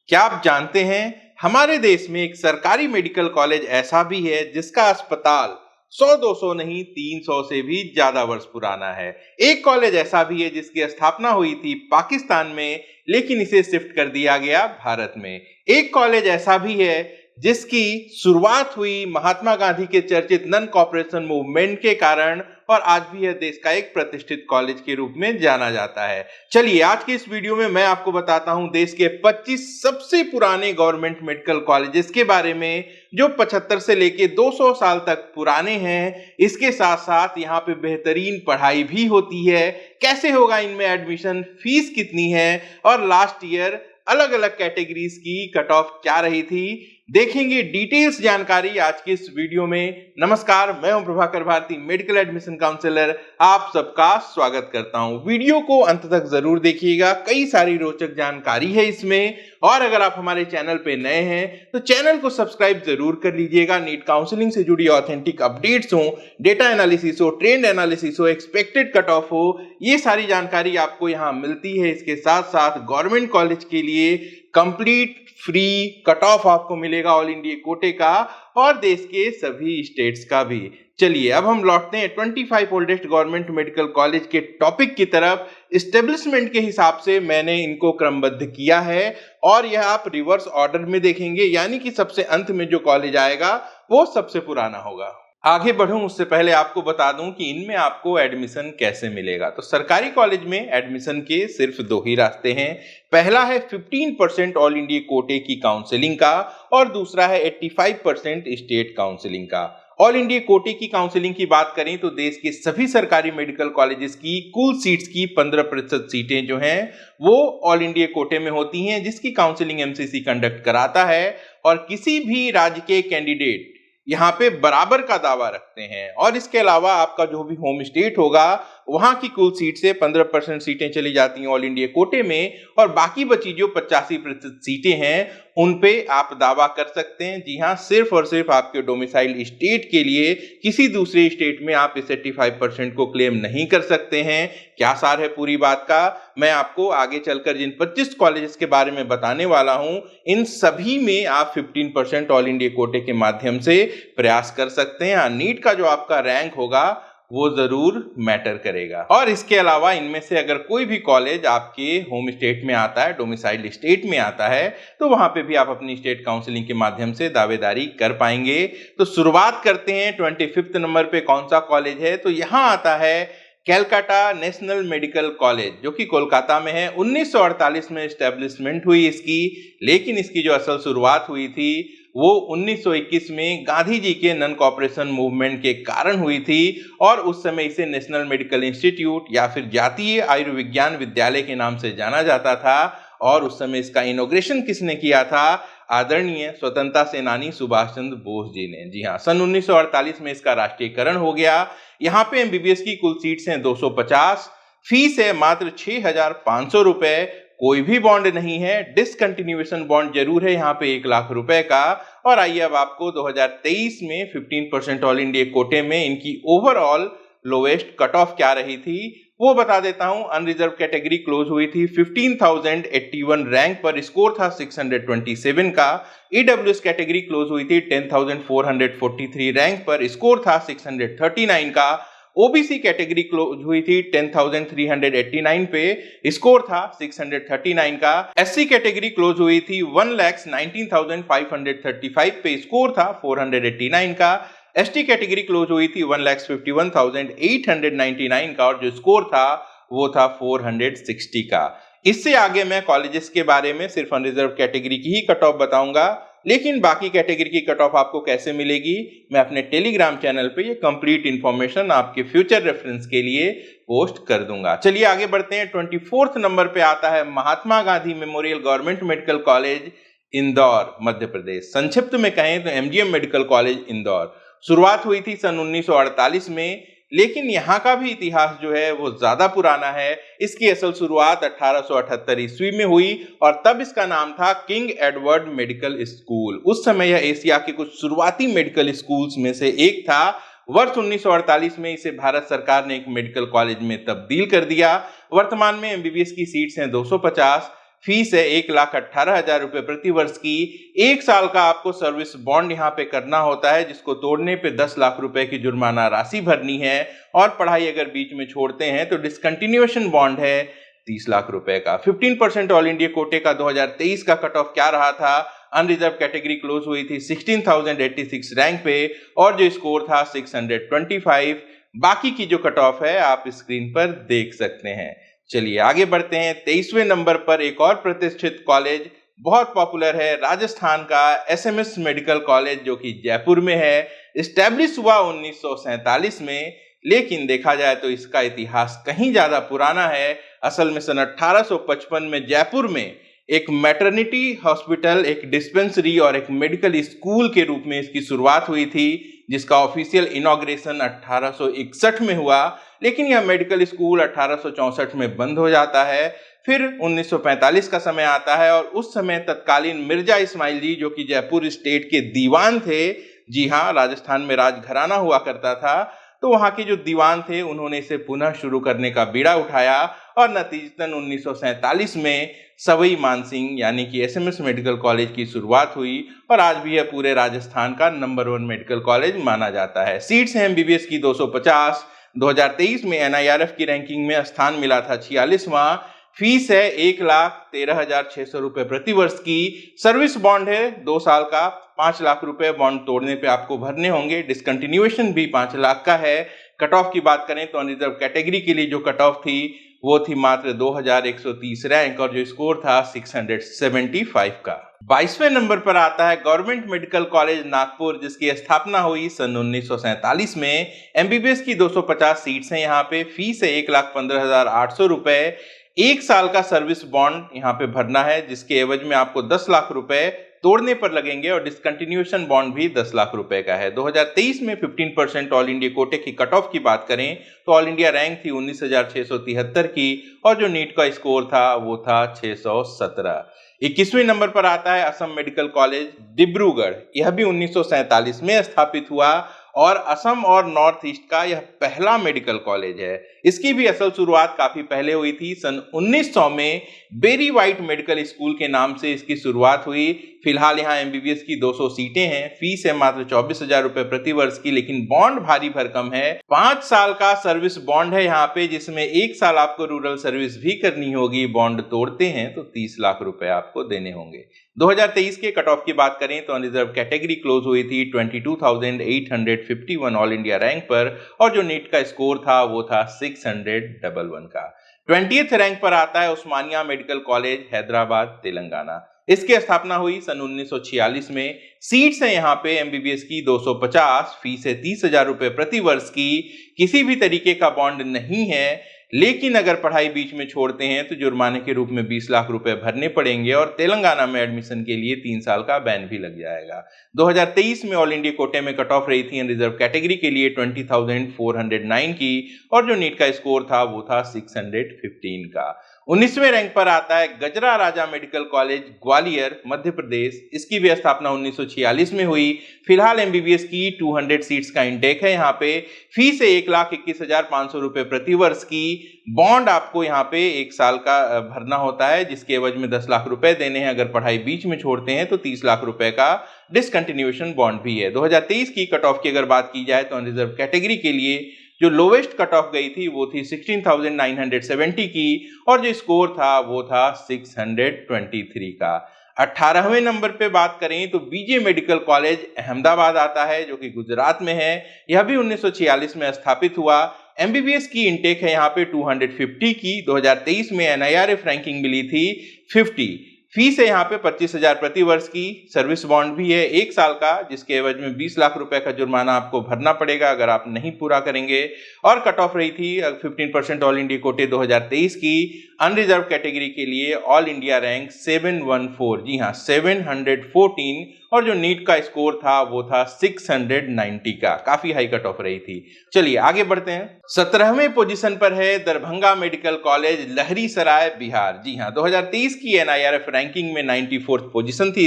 क्या आप जानते हैं हमारे देश में एक सरकारी मेडिकल कॉलेज ऐसा भी है जिसका अस्पताल 100-200 नहीं 300 से भी ज्यादा वर्ष पुराना है। एक कॉलेज ऐसा भी है जिसकी स्थापना हुई थी पाकिस्तान में, लेकिन इसे शिफ्ट कर दिया गया भारत में। एक कॉलेज ऐसा भी है जिसकी शुरुआत हुई महात्मा गांधी के चर्चित नन कॉपरेशन मूवमेंट के कारण, और आज भी यह देश का एक प्रतिष्ठित कॉलेज के रूप में जाना जाता है। चलिए आज के इस वीडियो में मैं आपको बताता हूं देश के 25 सबसे पुराने गवर्नमेंट मेडिकल कॉलेजेस के बारे में, जो 75 से लेके 200 साल तक पुराने हैं। इसके साथ साथ यहाँ पे बेहतरीन पढ़ाई भी होती है। कैसे होगा इनमें एडमिशन, फीस कितनी है, और लास्ट ईयर अलग अलग कैटेगरीज की कट ऑफ क्या रही थी, देखेंगे डिटेल्स जानकारी आज के इस वीडियो में। नमस्कार, मैं हूं Prabhakar Bharati, medical admission counsellor. आप सबका स्वागत करता हूं। वीडियो को अंत तक जरूर देखिएगा, कई सारी रोचक जानकारी है इसमें। और अगर आप हमारे चैनल पे नए हैं तो चैनल को सब्सक्राइब जरूर कर लीजिएगा। नीट काउंसलिंग से जुड़ी ऑथेंटिक अपडेट्स हो, डेटा एनालिसिस हो, ट्रेंड एनालिसिस हो, एक्सपेक्टेड कट ऑफ हो, ये सारी जानकारी आपको यहाँ मिलती है। इसके साथ साथ गवर्नमेंट कॉलेज के लिए कंप्लीट फ्री कट ऑफ आपको मिलेगा ऑल इंडिया कोटे का, और देश के सभी स्टेट्स का भी। चलिए अब हम लौटते हैं 25 ओल्डेस्ट गवर्नमेंट मेडिकल कॉलेज के टॉपिक की तरफ। एस्टेब्लिशमेंट के हिसाब से मैंने इनको क्रमबद्ध किया है, और यह आप रिवर्स ऑर्डर में देखेंगे, यानी कि सबसे अंत में जो कॉलेज आएगा वो सबसे पुराना होगा। आगे बढ़ूं उससे पहले आपको बता दूं कि इनमें आपको एडमिशन कैसे मिलेगा। तो सरकारी कॉलेज में एडमिशन के सिर्फ दो ही रास्ते हैं। पहला है 15% ऑल इंडिया कोटे की काउंसलिंग का, और दूसरा है 85% स्टेट काउंसलिंग का। ऑल इंडिया कोटे की काउंसलिंग की बात करें तो देश के सभी सरकारी मेडिकल कॉलेजेस की कुल सीट्स की 15% सीटें जो हैं वो ऑल इंडिया कोटे में होती हैं, जिसकी काउंसलिंग एमसीसी कंडक्ट कराता है। और किसी भी राज्य के कैंडिडेट यहाँ पे बराबर का दावा रखते हैं, और इसके अलावा आपका जो भी होम स्टेट होगा वहां की कुल सीट से 15% सीटें चली जाती हैं ऑल इंडिया कोटे में, और बाकी बची जो 85% सीटें हैं उन पे आप दावा कर सकते हैं। जी हाँ, सिर्फ और सिर्फ आपके डोमिसाइल स्टेट के लिए, किसी दूसरे स्टेट में आप इस 85% को क्लेम नहीं कर सकते हैं। क्या सार है पूरी बात का, मैं आपको आगे चलकर जिन 25 कॉलेजेस के बारे में बताने वाला हूं, इन सभी में आप 15% ऑल इंडिया कोटे के माध्यम से प्रयास कर सकते हैं। नीट का जो आपका रैंक होगा वो जरूर मैटर करेगा। और इसके अलावा इनमें से अगर कोई भी कॉलेज आपके होम स्टेट में आता है, डोमिसाइल स्टेट में आता है, तो वहां पे भी आप अपनी स्टेट काउंसलिंग के माध्यम से दावेदारी कर पाएंगे। तो शुरुआत करते हैं 25वें नंबर पे कौन सा कॉलेज है। तो यहाँ आता है कैलकाटा नेशनल मेडिकल कॉलेज, जो कि कोलकाता में है। 1948 में एस्टेब्लिशमेंट हुई इसकी, लेकिन इसकी जो असल शुरुआत हुई थी वो 1921 में गांधी जी के नन कॉपरेशन मूवमेंट के कारण हुई थी, और उस समय इसे नेशनल मेडिकल इंस्टीट्यूट या फिर जातीय आयुर्विज्ञान विद्यालय के नाम से जाना जाता था। और उस समय इसका इनॉग्रेशन किसने किया था? आदरणीय स्वतंत्रता सेनानी सुभाष चंद्र बोस जी ने। जी हाँ, सन 1948 में इसका राष्ट्रीयकरण हो गया। यहाँ पे एमबीबीएस की कुल सीट्स हैं 250, फीस है मात्र 6,500 रुपए। कोई भी बॉन्ड नहीं है, डिसकंटिन्यूएशन बॉन्ड जरूर है यहाँ पे 1 लाख रुपए का। और आइए अब आपको 2023 में 15% ऑल इंडिया कोटे में इनकी ओवरऑल लोएस्ट कट ऑफ क्या रही थी वो बता देता हूं। अनरिजर्व कैटेगरी क्लोज हुई थी 15,081 रैंक पर, स्कोर था 627 का। ईडब्ल्यूएस कैटेगरी क्लोज हुई थी 10,443 रैंक पर, स्कोर था 639 का। ओबीसी कैटेगरी क्लोज हुई थी 10,389 पे, स्कोर था 639 का। एससी कैटेगरी क्लोज हुई थी 1,19,535 पे, स्कोर था 489 का। एसटी कैटेगरी क्लोज हुई थी 1,51,899 का, और जो स्कोर था वो था 460 का। इससे आगे मैं कॉलेजेस के बारे में सिर्फ अनरिजर्व कैटेगरी की ही कट ऑफ बताऊंगा, लेकिन बाकी कैटेगरी की कट ऑफ आपको कैसे मिलेगी मैं अपने टेलीग्राम चैनल पे ये कंप्लीट इंफॉर्मेशन आपके फ्यूचर रेफरेंस के लिए पोस्ट कर दूंगा। चलिए आगे बढ़ते हैं। 24वें नंबर पे आता है Mahatma Gandhi memorial government medical college, Indore, Madhya Pradesh. संक्षिप्त में कहें तो एमजीएम मेडिकल कॉलेज इंदौर। शुरुआत हुई थी सन 1948 में, लेकिन यहाँ का भी इतिहास जो है वो ज्यादा पुराना है। इसकी असल शुरुआत 1878 ईस्वी में हुई, और तब इसका नाम था किंग एडवर्ड मेडिकल स्कूल। उस समय यह एशिया के कुछ शुरुआती मेडिकल स्कूल्स में से एक था। वर्ष 1948 में इसे भारत सरकार ने एक मेडिकल कॉलेज में तब्दील कर दिया। वर्तमान में एमबीबीएस की सीट्स हैं 250, फीस है 1,18,000 रुपए प्रति वर्ष की। 1 साल का आपको सर्विस बॉन्ड यहाँ पे करना होता है, जिसको तोड़ने पे 10 लाख रुपए की जुर्माना राशि भरनी है। और पढ़ाई अगर बीच में छोड़ते हैं तो डिसकंटिन्यूएशन बॉन्ड है 30 लाख रुपए का। 15% ऑल इंडिया कोटे का 2023 का कट ऑफ क्या रहा था? अनरिजर्व कैटेगरी क्लोज हुई थी 16,086 रैंक पे और जो स्कोर था 625। बाकी की जो कट ऑफ है आप स्क्रीन पर देख सकते हैं। चलिए आगे बढ़ते हैं। 23वें नंबर पर एक और प्रतिष्ठित कॉलेज बहुत पॉपुलर है, राजस्थान का एसएमएस मेडिकल कॉलेज, जो कि जयपुर में है। इस्टेब्लिश हुआ 1947 में, लेकिन देखा जाए तो इसका इतिहास कहीं ज्यादा पुराना है। असल में सन 1855 में जयपुर में एक मैटरनिटी हॉस्पिटल, एक डिस्पेंसरी और एक मेडिकल स्कूल के रूप में इसकी शुरुआत हुई थी, जिसका ऑफिशियल इनॉग्रेशन 1861 में हुआ। लेकिन यह मेडिकल स्कूल 1864 में बंद हो जाता है। फिर 1945 का समय आता है और उस समय तत्कालीन मिर्जा इस्माइल जी, जो कि जयपुर स्टेट के दीवान थे, जी हाँ, राजस्थान में राजघराना हुआ करता था, तो वहां के जो दीवान थे उन्होंने इसे पुनः शुरू करने का बीड़ा उठाया और नतीजतन 1947 में सवाई मानसिंह यानी कि एसएमएस मेडिकल कॉलेज की शुरुआत हुई और आज भी यह पूरे राजस्थान का नंबर 1 मेडिकल कॉलेज माना जाता है। सीट्स हैं एमबीबीएस की 250। 2023 में एनआईआरएफ की रैंकिंग में स्थान मिला था 46वां। फीस है 1,13,600 रुपए प्रति वर्ष की। सर्विस बॉन्ड है 2 साल का, 5 लाख रुपए बॉन्ड तोड़ने पे आपको भरने होंगे। डिसकंटिन्यूएशन भी 5 लाख का है। कट ऑफ की बात करें तो अनरिजर्व कैटेगरी के लिए जो कट ऑफ थी वो थी मात्र 2130 रैंक और जो स्कोर था 675 का। 22वें नंबर पर आता है गवर्नमेंट मेडिकल कॉलेज नागपुर, जिसकी स्थापना हुई सन 1947 में। एमबीबीएस की 250 सीट्स हैं यहाँ पे। फीस है 1,15,800 रुपए। 1 साल का सर्विस बॉन्ड यहाँ पे भरना है, जिसके एवज में आपको 10 लाख रुपए तोड़ने पर लगेंगे और डिसकंटिन्यूएशन बॉन्ड भी 10 लाख रुपए का है। 2023 में 15% ऑल इंडिया कोटे की कट ऑफ की बात करें तो ऑल इंडिया रैंक थी 19,673 की और जो नीट का स्कोर था वो था 617। 21वें नंबर पर आता है असम मेडिकल कॉलेज डिब्रूगढ़। यह भी 1947 में स्थापित हुआ और असम और नॉर्थ ईस्ट का यह पहला मेडिकल कॉलेज है। इसकी भी असल शुरुआत काफी पहले हुई थी। सन 1900 में बेरी व्हाइट मेडिकल स्कूल के नाम से इसकी शुरुआत हुई। फिलहाल यहाँ एमबीबीएस की 200 सीटें हैं। फीस है मात्र 24,000 रुपए प्रति वर्ष की, लेकिन बॉन्ड भारी भरकम है। 5 साल का सर्विस बॉन्ड है यहाँ पे, जिसमें 1 साल आपको रूरल सर्विस भी करनी होगी। बॉन्ड तोड़ते हैं तो 30 लाख रुपए आपको देने होंगे। 2023 के कट ऑफ की बात करें तो अनरिजर्व कैटेगरी क्लोज हुई थी 22,851 ऑल इंडिया रैंक पर और जो नीट का स्कोर था वो था 611 का। 20th रैंक पर आता है उस्मानिया मेडिकल कॉलेज हैदराबाद तेलंगाना। इसकी स्थापना हुई सन 1946 में। सीट्स है यहाँ पे एमबीबीएस की 250। फीस है 30,000 रुपए प्रति वर्ष की। किसी भी तरीके का बॉन्ड नहीं है, लेकिन अगर पढ़ाई बीच में छोड़ते हैं तो जुर्माने के रूप में 20 लाख रुपए भरने पड़ेंगे और तेलंगाना में एडमिशन के लिए 3 साल का बैन भी लग जाएगा। 2023 में ऑल इंडिया कोटे में कट ऑफ रही थी रिजर्व कैटेगरी के लिए 20,409 की और जो नीट का स्कोर था वो था 615 का। 19वें रैंक पर आता है गजरा राजा मेडिकल कॉलेज ग्वालियर मध्य प्रदेश। इसकी भी स्थापना 1946 में हुई। फिलहाल एमबीबीएस की 200 सीट्स का इंटेक है यहाँ पे। फीस है 1,21,500 रुपए प्रति वर्ष की। बॉन्ड आपको यहाँ पे 1 साल का भरना होता है, जिसके एवज में 10 लाख रुपए देने हैं। अगर पढ़ाई बीच में छोड़ते हैं तो 30 लाख रुपए का डिसकंटिन्यूएशन बॉन्ड भी है। 2023 की कट ऑफ की अगर बात की जाए तो रिजर्व कैटेगरी के लिए जो लोवेस्ट कट ऑफ गई थी वो थी 16,970 की और जो स्कोर था वो था 623 का। 18वें नंबर पे बात करें तो बीजे मेडिकल कॉलेज अहमदाबाद आता है, जो कि गुजरात में है। यह भी 1946 में स्थापित हुआ। एमबीबीएस की इनटेक है यहाँ पे 250 की। 2023 में एनआईआरएफ रैंकिंग मिली थी 50। फीस है यहाँ पे 25,000 प्रति वर्ष की। सर्विस बॉन्ड भी है 1 साल का, जिसके एवज में 20 लाख रुपए का जुर्माना आपको भरना पड़ेगा अगर आप नहीं पूरा करेंगे। और कट ऑफ रही थी 15% ऑल इंडिया कोटे 2023 की। अनरिजर्व कैटेगरी के लिए ऑल इंडिया रैंक 714, जी हाँ 714 और जो नीट का स्कोर था वो था 690 का। काफी हाई कट ऑफ रही थी। चलिए आगे बढ़ते हैं। 17वें पोजीशन पर है दरभंगा मेडिकल कॉलेज लहरीसराय बिहार। जी हाँ 2023 की एनआईआरएफ रैंकिंग में 94th पोजीशन थी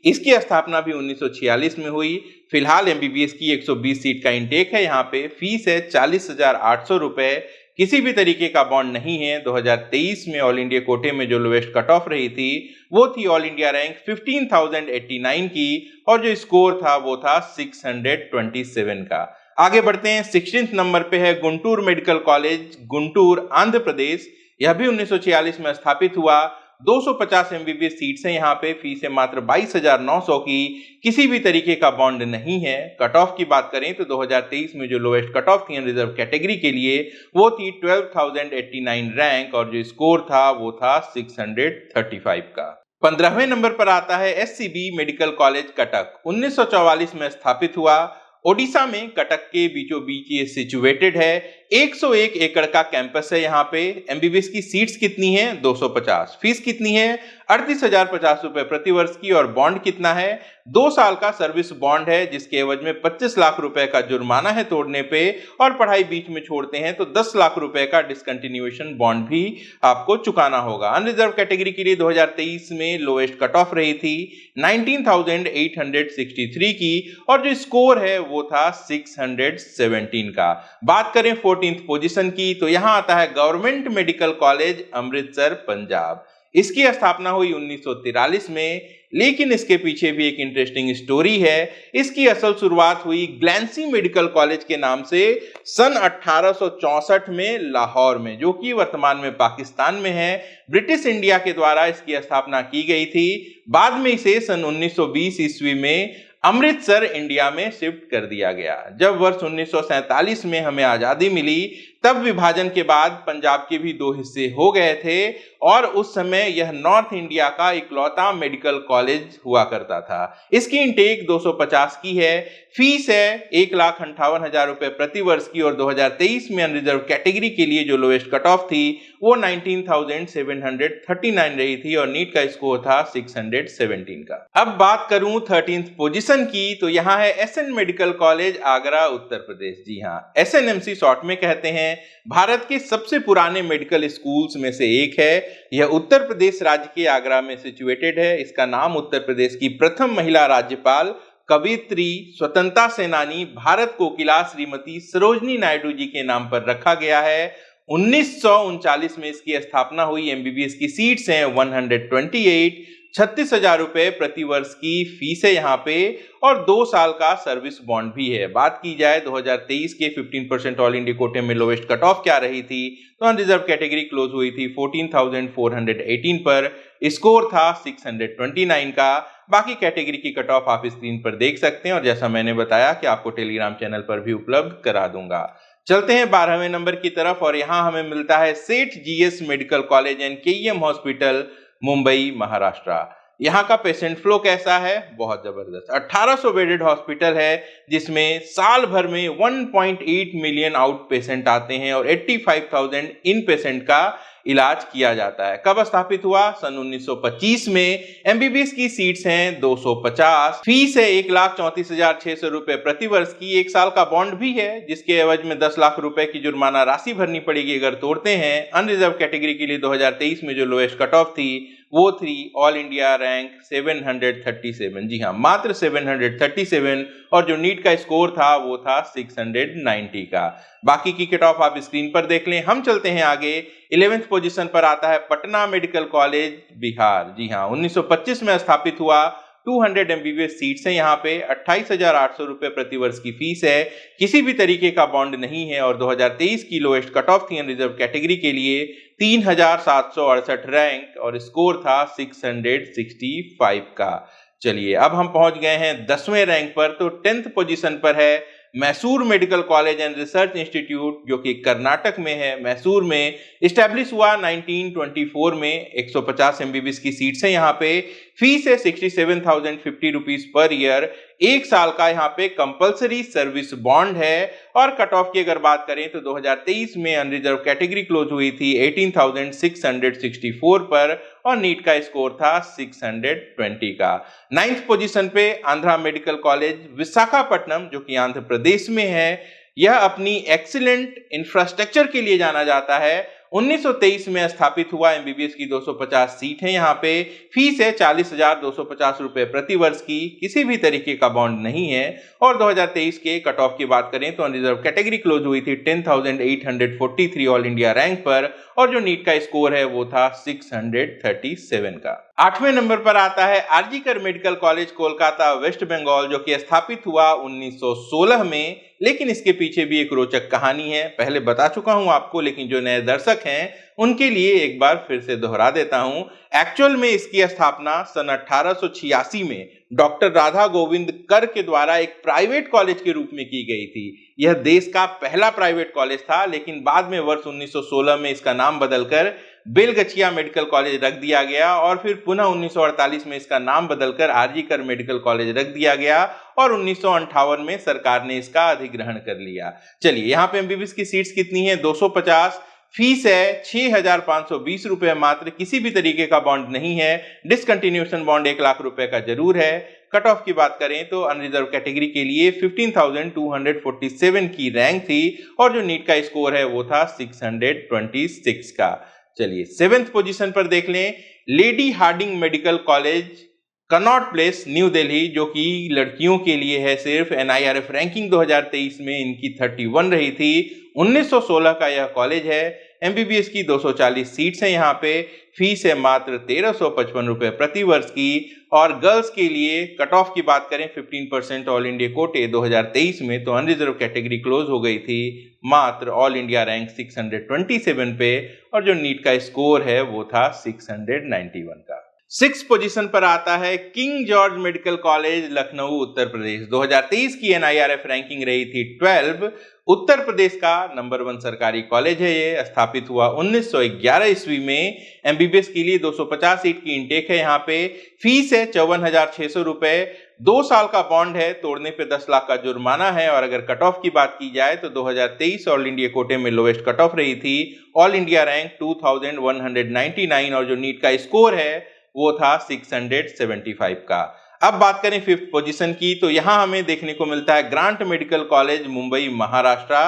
इसकी स्थापना भी 1946 में हुई। फिलहाल एमबीबीएस की 120 सीट का इंटेक है यहाँ पे। फीस है 40,800 रुपए। किसी भी तरीके का बॉन्ड नहीं है। 2023 में ऑल इंडिया कोटे में जो लोएस्ट कट ऑफ रही थी वो थी ऑल इंडिया रैंक 15,089 की और जो स्कोर था वो था 627 का। आगे बढ़ते हैं, 16th नंबर पे है गुंटूर मेडिकल कॉलेज, गुंटूर, आंध्र प्रदेश। यह भी 1946 में स्थापित हुआ। 250 एमबीबीएस सीट्स हैं यहाँ पे, फीस है मात्र 22,900 की। किसी भी तरीके का बॉन्ड नहीं है। कट ऑफ की बात करें तो 2023 में जो लोएस्ट कट ऑफ थी रिजर्व कैटेगरी के लिए वो थी 12,089 रैंक और जो स्कोर था वो था 635 का। 15वें नंबर पर आता है एससीबी मेडिकल कॉलेज कटक। 1944 में स्थापित हुआ। ओडिशा में कटक के बीचों बीच ये सिचुएटेड है। 101 एकड़ का कैंपस है यहाँ पे। एमबीबीएस की सीट्स कितनी है? 250। फीस कितनी है? 38,050 रुपए प्रति वर्ष की। और बॉन्ड कितना है? 2 साल का सर्विस बॉन्ड है जिसके एवज में 25 लाख रुपए का जुर्माना है तोड़ने पे, और पढ़ाई बीच में छोड़ते हैं तो 10 लाख रुपए का डिसकंटिन्यूएशन बॉन्ड भी आपको चुकाना होगा। अनरिजर्व कैटेगरी के लिए 2023 में लोएस्ट कट ऑफ रही थी 19,863 की और जो स्कोर है वो था 617 का। बात करें 14th पोजीशन की तो यहां आता है government medical college Amritsar, Punjab. इसकी स्थापना हुई 1943 में, लेकिन इसके पीछे भी एक इंटरेस्टिंग स्टोरी है। इसकी असल शुरुआत हुई ग्लैंसी मेडिकल कॉलेज के नाम से सन 1864 में लाहौर में, जो कि वर्तमान में पाकिस्तान में है। ब्रिटिश इंडिया के द्वारा इसकी स्थापना की गई थी। बाद में इसे सन 1920 ईस्वी में अमृतसर इंडिया में शिफ्ट कर दिया गया। जब वर्ष 1947 में हमें आजादी मिली तब विभाजन के बाद पंजाब के भी 2 हिस्से हो गए थे और उस समय यह नॉर्थ इंडिया का इकलौता मेडिकल कॉलेज हुआ करता था। इसकी इंटेक 250 की है। फीस है 1,58,000 रुपए प्रति वर्ष की और 2023 में अनरिजर्व कैटेगरी के लिए जो लोएस्ट कट ऑफ थी वो 19,739 रही थी और नीट का स्कोर था 617 का। अब बात करूं 13th पोजीशन की तो यहां है SN medical college, Agra, Uttar Pradesh. जी हां, एसएनएमसी शॉर्ट में कहते हैं। भारत के सबसे पुराने मेडिकल स्कूल्स में से एक है। यह उत्तर प्रदेश राज्य के आगरा में सिचुएटेड है। इसका नाम उत्तर प्रदेश की प्रथम महिला राज्यपाल, कवयित्री, स्वतंत्रता सेनानी, भारत कोकिला श्रीमती सरोजनी नायडू जी के नाम पर रखा गया है। 1939 में इसकी स्थापना हुई। एमबीबीएस की सीट्स हैं 128। 36,000 रुपए प्रति वर्ष की फीस है यहाँ पे और 2 साल का सर्विस बॉन्ड भी है। बात की जाए 2023 के 15% ऑल इंडिया कोटे में लोएस्ट कट ऑफ क्या रही थी तो अनरिजर्व कैटेगरी क्लोज हुई थी 14,418 पर। स्कोर था 629 का। बाकी कैटेगरी की कट ऑफ आप स्क्रीन पर देख सकते हैं और जैसा मैंने बताया कि आपको टेलीग्राम चैनल पर भी उपलब्ध करा दूंगा। चलते हैं 12वें नंबर की तरफ और यहाँ हमें मिलता है सेठ GS medical college and KEM hospital, Mumbai, Maharashtra. यहाँ का पेशेंट फ्लो कैसा है? बहुत जबरदस्त। 1800 बेडेड हॉस्पिटल है जिसमें साल भर में 1.8 मिलियन आउट पेशेंट आते हैं और 85,000 इन पेशेंट का इलाज किया जाता है। कब स्थापित हुआ? सन 1925 में। एमबीबीएस की सीट्स हैं 250। फीस है 1,34,600 रुपए प्रति वर्ष की। 1 साल का बॉन्ड भी है जिसके एवज में 10 लाख रुपए की जुर्माना राशि भरनी पड़ेगी अगर तोड़ते हैं। अनरिजर्व कैटेगरी के लिए 2023 में जो लोएस्ट कट ऑफ थी वो थी ऑल इंडिया रैंक 737। जी हाँ, मात्र 737 और जो नीट का स्कोर था वो था 690 का। बाकी की कट ऑफ आप स्क्रीन पर देख लें। हम चलते हैं आगे। 11th पोजीशन पर आता है पटना मेडिकल कॉलेज, बिहार। जी हाँ, 1925 में स्थापित हुआ। 200 एमबीबीएस सीट्स हैं यहाँ पे। 28,800 रुपए प्रति वर्ष की फीस है। किसी भी तरीके का बॉन्ड नहीं है और 2023 की लोएस्ट कट ऑफ थी रिजर्व कैटेगरी के लिए 3,768 रैंक और स्कोर था 665 का। चलिए अब हम पहुंच गए हैं 10वें रैंक पर। तो 10th पोजीशन पर है Mysore medical college and research institute जो कि कर्नाटक में है, मैसूर में। इस्टेब्लिश हुआ 1924 में। 150 एमबीबीएस की सीट्स हैं यहाँ पे। फीस है 67,050 रुपीज पर ईयर। 1 साल का यहाँ पे कंपलसरी सर्विस बॉन्ड है। और कट ऑफ की अगर बात करें तो 2023 में अनरिजर्व कैटेगरी क्लोज हुई थी 18,664 पर और नीट का स्कोर था 620 का। 9th पोजीशन पे आंध्रा मेडिकल कॉलेज, विशाखापट्टनम जो कि आंध्र प्रदेश में है। यह अपनी एक्सीलेंट इंफ्रास्ट्रक्चर के लिए जाना जाता है 1923 में स्थापित हुआ। एमबीबीएस की 250 सीट है यहाँ पे। फीस है 40,250 रुपए प्रति वर्ष की। किसी भी तरीके का बॉन्ड नहीं है। और 2023 के कट ऑफ की बात करें तो अनरिजर्व कैटेगरी क्लोज हुई थी 10,843 ऑल इंडिया रैंक पर, और जो नीट का स्कोर है वो था 637 का। 8वें नंबर पर आता है आरजीकर मेडिकल कॉलेज कोलकाता वेस्ट बंगाल, जो कि स्थापित हुआ 1916 में। लेकिन इसके पीछे भी एक रोचक कहानी है, पहले बता चुका हूं आपको, लेकिन जो नए दर्शक हैं उनके लिए एक बार फिर से दोहरा देता हूं। एक्चुअल में इसकी स्थापना सन 1886 में डॉक्टर राधा गोविंद कर के द्वारा एक प्राइवेट कॉलेज के रूप में की गई थी। यह देश का पहला प्राइवेट कॉलेज था, लेकिन बाद में वर्ष 1916 में इसका नाम बदलकर बेलगछिया मेडिकल कॉलेज रख दिया गया, और फिर पुनः 1948 में इसका नाम बदलकर आरजीकर मेडिकल कॉलेज रख दिया गया, और 1958 में सरकार ने इसका अधिग्रहण कर लिया। चलिए, यहाँ पे एमबीबीएस की सीट्स कितनी है? 250। फीस है 6,520 रुपए मात्र। किसी भी तरीके का बॉन्ड नहीं है। डिसकंटिन्यूएशन बॉन्ड 1 लाख रुपए का जरूर है। कट ऑफ की बात करें तो अनरिजर्व कैटेगरी के लिए 15,247 की रैंक थी, और जो नीट का स्कोर है वो था 626 का। चलिए, 7th पोजीशन पर देख लें Lady Hardinge medical college Connaught Place New Delhi, जो कि लड़कियों के लिए है सिर्फ। एनआईआरएफ रैंकिंग 2023 में इनकी 31 रही थी। 1916 का यह कॉलेज है। एमबीबीएस की 240 सीट्स हैं यहाँ पे। फीस है मात्र 1,355 रुपए प्रति वर्ष की। और गर्ल्स के लिए कट ऑफ की बात करें 15% ऑल इंडिया कोटे 2023 में, तो अनरिजर्व कैटेगरी क्लोज हो गई थी मात्र ऑल इंडिया रैंक 627 पे, और जो नीट का स्कोर है वो था 691 का। 6th पोजीशन पर आता है King George medical college Lucknow Uttar Pradesh. 2023 की एनआईआरएफ रैंकिंग रही थी 12। उत्तर प्रदेश का नंबर 1 सरकारी कॉलेज है। ये स्थापित हुआ 1911 ईस्वी में। एमबीबीएस के लिए 250 सीट की इंटेक है यहाँ पे। फीस है 54,600 रुपए। 2 साल का बॉन्ड है, तोड़ने पे 10 लाख का जुर्माना है। और अगर कट ऑफ की बात की जाए तो 2023 ऑल इंडिया कोटे में लोवेस्ट कट ऑफ रही थी। ऑल इंडिया रैंक 2199, और जो नीट का स्कोर है वो था 675 का। अब बात करें 5th पोजीशन की, तो यहां हमें देखने को मिलता है grant medical college Mumbai Maharashtra.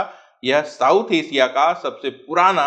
यह साउथ एशिया का सबसे पुराना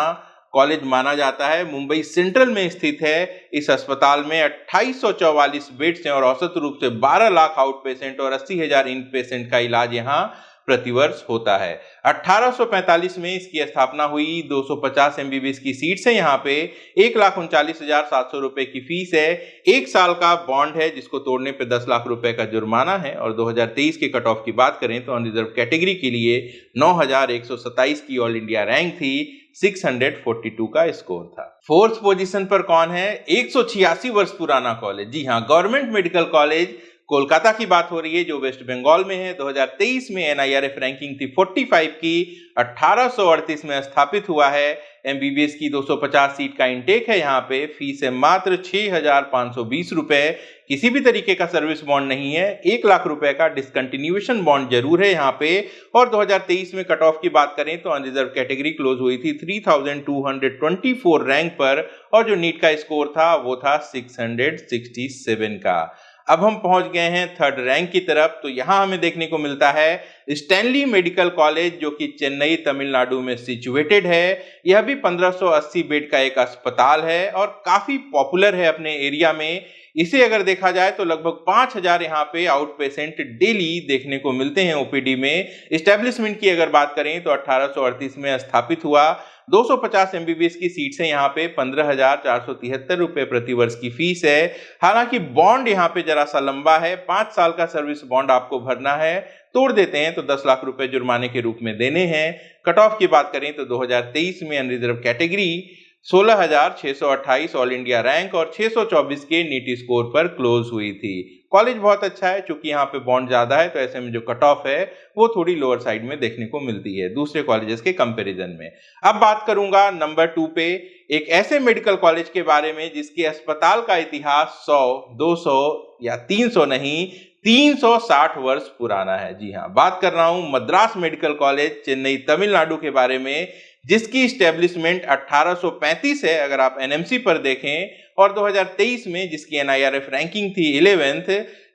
कॉलेज माना जाता है। मुंबई सेंट्रल में स्थित है। इस अस्पताल में 2844 बेड्स हैं, और औसत रूप से 12 लाख आउट पेशेंट और 80,000 इन पेशेंट का इलाज यहाँ प्रतिवर्ष होता है। 1845 में इसकी स्थापना हुई। 250 एमबीबीएस की सीट्स है यहाँ पे। 1,39,700 रुपए की फीस है। 1 साल का बॉन्ड है, जिसको तोड़ने पे 10 लाख रुपए का जुर्माना है। और 2023 के कट ऑफ की बात करें तो अनरिजर्व कैटेगरी के लिए 9,127 की ऑल इंडिया रैंक थी। 642 का स्कोर था। 4th पोजीशन पर कौन है? 186 वर्ष पुराना कॉलेज। जी हाँ, गवर्नमेंट मेडिकल कॉलेज कोलकाता की बात हो रही है, जो वेस्ट बंगाल में है। 2023 में एनआईआरएफ रैंकिंग थी 45 की। 1838 में स्थापित हुआ है। एमबीबीएस की 250 सीट का इंटेक है यहाँ पे। फीस है मात्र 6,520 रुपए। किसी भी तरीके का सर्विस बॉन्ड नहीं है। 1 लाख रुपए का डिसकंटिन्यूएशन बॉन्ड जरूर है यहाँ पे। और 2023 में कट ऑफ की बात करें तो अनरिजर्व कैटेगरी क्लोज हुई थी 3,224 रैंक पर, और जो नीट का स्कोर था वो था 667 का। अब हम पहुंच गए हैं 3rd रैंक की तरफ, तो यहां हमें देखने को मिलता है स्टैनली मेडिकल कॉलेज, जो कि चेन्नई तमिलनाडु में सिचुएटेड है। यह भी 1580 बेड का एक अस्पताल है, और काफी पॉपुलर है अपने एरिया में। इसे अगर देखा जाए तो लगभग 5,000 यहाँ पे आउट पेशेंट डेली देखने को मिलते हैं ओपीडी में। एस्टेब्लिशमेंट की अगर बात करें तो 1838 में स्थापित हुआ। 250 एमबीबीएस की सीट्स है यहाँ पे। 15,473 रुपए प्रति वर्ष की फीस है। हालांकि बॉन्ड यहाँ पे जरा सा लंबा है। 5 साल का सर्विस बॉन्ड आपको भरना है। तोड़ देते हैं तो 10 लाख रुपए जुर्माने के रूप में देने हैं। कट ऑफ की बात करें तो 2023 में unreserved category 16,628 all India rank और 624 के नीट स्कोर पर क्लोज हुई थी। कॉलेज बहुत अच्छा है, चूंकि यहाँ पे बॉन्ड ज्यादा है तो ऐसे में जो कट ऑफ है वो थोड़ी लोअर साइड में देखने को मिलती है दूसरे कॉलेजेस के कंपैरिजन में। अब बात करूंगा नंबर 2 पे एक ऐसे मेडिकल कॉलेज के बारे में जिसके अस्पताल का इतिहास 100, 200 या 300 नहीं 360 वर्ष पुराना है। जी हाँ, बात कर रहा हूं मद्रास मेडिकल कॉलेज चेन्नई तमिलनाडु के बारे में, जिसकी स्टैब्लिशमेंट 1835 है अगर आप एनएमसी पर देखें, और 2023 में जिसकी एनआईआरएफ रैंकिंग थी 11th।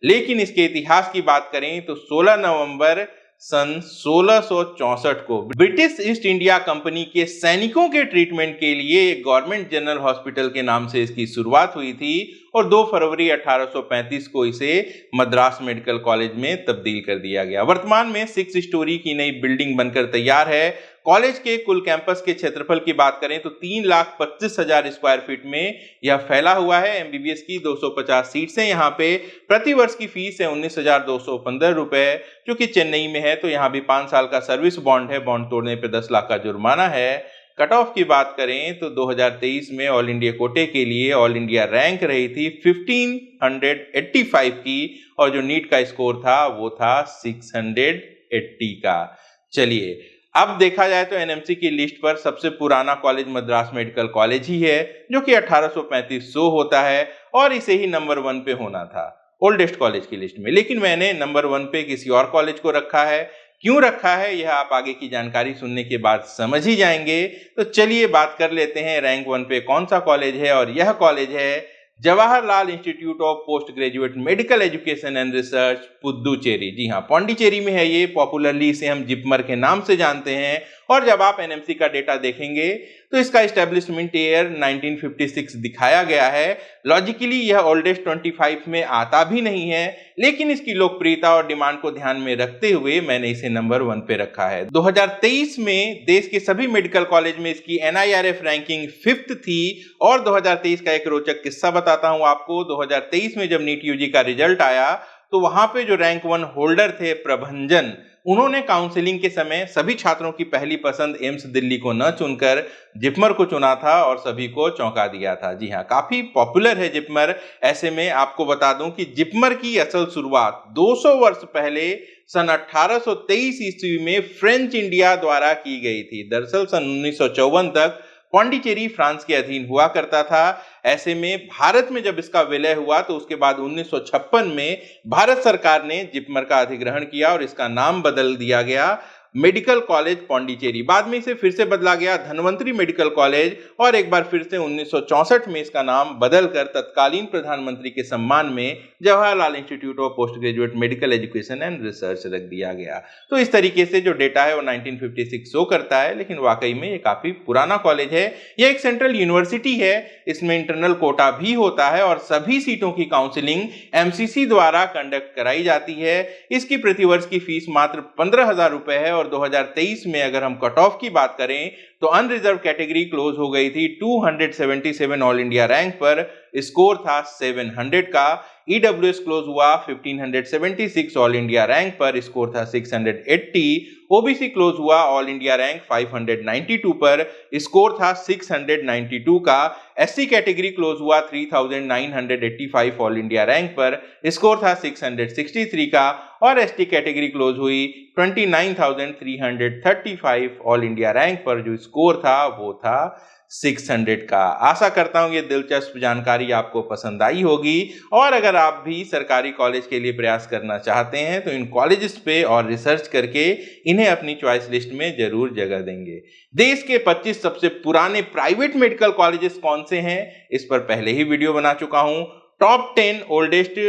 लेकिन इसके इतिहास की बात करें तो 16 नवंबर सन 1664 को ब्रिटिश ईस्ट इंडिया कंपनी के सैनिकों के ट्रीटमेंट के लिए एक गवर्नमेंट जनरल हॉस्पिटल के नाम से इसकी शुरुआत हुई थी और 2 फरवरी 1835 को इसे मद्रास मेडिकल कॉलेज में तब्दील कर दिया गया। वर्तमान में 6 स्टोरी की नई बिल्डिंग बनकर तैयार है। कॉलेज के कुल कैंपस के क्षेत्रफल की बात करें तो 3,25,000 स्क्वायर फीट में यह फैला हुआ है। एमबीबीएस की 250 सीट्स हैं यहाँ पे। प्रति वर्ष की फीस है 19,215 रुपए, जो कि चेन्नई में है। तो यहाँ भी 5 साल का सर्विस बॉन्ड है, बॉन्ड तोड़ने पे 10 लाख का जुर्माना है। कट ऑफ की बात करें तो 2023 में ऑल इंडिया कोटे के लिए ऑल इंडिया रैंक रही थी 1585 की और जो नीट का स्कोर था वो था 680 का। चलिए अब देखा जाए तो एनएमसी की लिस्ट पर सबसे पुराना कॉलेज मद्रास मेडिकल कॉलेज ही है, जो कि 1835 होता है और इसे ही नंबर 1 पे होना था ओल्डेस्ट कॉलेज की लिस्ट में। लेकिन मैंने नंबर 1 पे किसी और कॉलेज को रखा है। क्यों रखा है यह आप आगे की जानकारी सुनने के बाद समझ ही जाएंगे। तो चलिए बात कर लेते हैं रैंक 1 पे कौन सा कॉलेज है, और यह कॉलेज है Jawaharlal institute of post graduate medical education and research, Puducherry. जी हाँ, पौंडीचेरी में है ये। पॉपुलरली इसे हम जिपमर के नाम से जानते हैं। और जब आप एनएमसी का डेटा देखेंगे तो इसका एस्टेब्लिशमेंट ईयर 1956 दिखाया गया है। लॉजिकली यह ओल्डेस्ट 25 में आता भी नहीं है, लेकिन इसकी लोकप्रियता और डिमांड को ध्यान में रखते हुए मैंने इसे नंबर 1 पे रखा है। 2023 में देश के सभी मेडिकल कॉलेज में इसकी NIRF रैंकिंग 5th थी। और 2023 का एक रोचक किस्सा बताता हूं आपको। 2023 में जब नीट यूजी का रिजल्ट आया तो वहां पे जो रैंक 1 होल्डर थे प्रभंजन, उन्होंने काउंसलिंग के समय सभी छात्रों की पहली पसंद एम्स दिल्ली को न चुनकर जिपमर को चुना था और सभी को चौंका दिया था। जी हाँ, काफी पॉपुलर है जिपमर। ऐसे में आपको बता दूं कि जिपमर की असल शुरुआत 200 वर्ष पहले सन 1823 ईस्वी में फ्रेंच इंडिया द्वारा की गई थी। दरअसल सन 1954 तक पौंडीचेरी फ्रांस के अधीन हुआ करता था। ऐसे में भारत में जब इसका विलय हुआ तो उसके बाद 1956 में भारत सरकार ने जिपमर का अधिग्रहण किया और इसका नाम बदल दिया गया मेडिकल कॉलेज पौंडीचेरी। बाद में इसे फिर से बदला गया धन्वंतरी मेडिकल कॉलेज और एक बार फिर से 1964 में इसका नाम बदलकर तत्कालीन प्रधानमंत्री के सम्मान में Jawaharlal institute of post graduate medical education and research रख दिया गया। तो इस तरीके से जो डेटा है वो 1956 शो करता है, लेकिन वाकई में ये काफी पुराना कॉलेज है। यह एक सेंट्रल यूनिवर्सिटी है। इसमें इंटरनल कोटा भी होता है और सभी सीटों की काउंसलिंग एमसीसी द्वारा कंडक्ट कराई जाती है। इसकी प्रतिवर्ष की फीस मात्र 15,000 रुपए है। और 2023 में अगर हम कट ऑफ की बात करें तो अनरिजर्व कैटेगरी क्लोज हो गई थी 277 ऑल इंडिया रैंक पर, स्कोर था 700 का। ईडब्ल्यूएस क्लोज हुआ 1576 ऑल इंडिया रैंक पर, स्कोर था 680। ओबीसी क्लोज हुआ ऑल इंडिया रैंक 592 पर, स्कोर था 692 का। एससी कैटेगरी क्लोज हुआ 3985 ऑल इंडिया रैंक पर, स्कोर था 663 का। और एसटी कैटेगरी क्लोज हुई 29,335 ऑल इंडिया रैंक पर, जो स्कोर था वो था 600 का। आशा करता हूं ये दिलचस्प जानकारी आपको पसंद आई होगी। और अगर आप भी सरकारी कॉलेज के लिए प्रयास करना चाहते हैं तो इन कॉलेजेस पे और रिसर्च करके इन्हें अपनी चॉइस लिस्ट में जरूर जगह देंगे। देश के 25 सबसे पुराने प्राइवेट मेडिकल कॉलेजेस कौन से हैं, इस पर पहले ही वीडियो बना चुका हूं। Top 10 oldest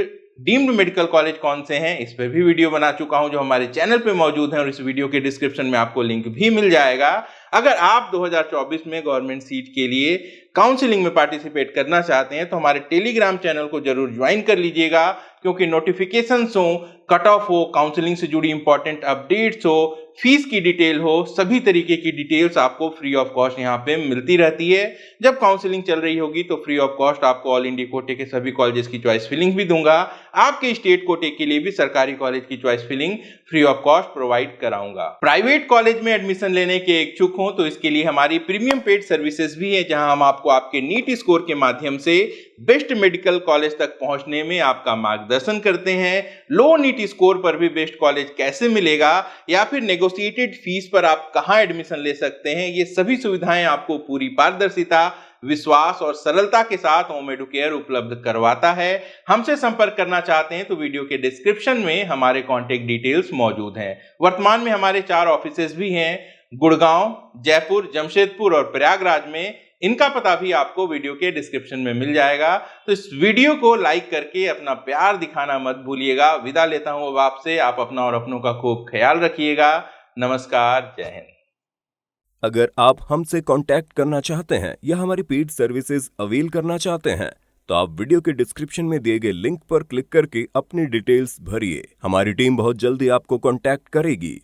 deemed medical college कौन से हैं, इस पर भी वीडियो बना चुका हूं, जो हमारे चैनल पे मौजूद है और इस वीडियो के डिस्क्रिप्शन में आपको लिंक भी मिल जाएगा। अगर आप 2024 में गवर्नमेंट सीट के लिए काउंसलिंग में पार्टिसिपेट करना चाहते हैं तो हमारे टेलीग्राम चैनल को जरूर ज्वाइन कर लीजिएगा, क्योंकि नोटिफिकेशंस हो, कट ऑफ हो, काउंसलिंग से जुड़ी इंपॉर्टेंट अपडेट्स हो, फीस की डिटेल हो, सभी तरीके की डिटेल्स आपको फ्री ऑफ कॉस्ट यहाँ पे मिलती रहती है। जब काउंसलिंग चल रही होगी तो फ्री ऑफ कॉस्ट आपको ऑल इंडिया कोटे के सभी कॉलेजेस की चॉइस फिलिंग भी दूंगा। आपके स्टेट कोटे के लिए भी सरकारी कॉलेज की choice filling free of cost provide कराऊंगा। प्राइवेट कॉलेज में एडमिशन लेने के इच्छुक हो तो इसके लिए हमारी प्रीमियम पेड सर्विसेज भी है, जहां हम आपको आपके नीट स्कोर के माध्यम से बेस्ट मेडिकल कॉलेज तक पहुंचने में आपका मार्गदर्शन करते हैं। लो नीट स्कोर पर भी बेस्ट कॉलेज कैसे मिलेगा या फिर नेगोशिएटेड फीस पर आप कहां एडमिशन ले सकते हैं, ये सभी सुविधाएं आपको पूरी पारदर्शिता, विश्वास और सरलता के साथ होम एडुकेयर उपलब्ध करवाता है। हमसे संपर्क करना चाहते हैं तो वीडियो के डिस्क्रिप्शन में हमारे कॉन्टेक्ट डिटेल्स मौजूद हैं। वर्तमान में हमारे 4 ऑफिसेज भी हैं, गुड़गांव, जयपुर, जमशेदपुर और प्रयागराज में। इनका पता भी आपको वीडियो के डिस्क्रिप्शन में मिल जाएगा। तो इस वीडियो को लाइक करके अपना प्यार दिखाना मत भूलिएगा। विदा लेता हूं अब आपसे। आप अपना और अपनों का खूब ख्याल रखिएगा। नमस्कार, जय हिंद। अगर आप हमसे कांटेक्ट करना चाहते हैं या हमारी पेड सर्विसेज अवेल करना चाहते हैं तो आप वीडियो के डिस्क्रिप्शन में दिए गए लिंक पर क्लिक करके अपनी डिटेल्स भरिए। हमारी टीम बहुत जल्दी आपको कांटेक्ट करेगी।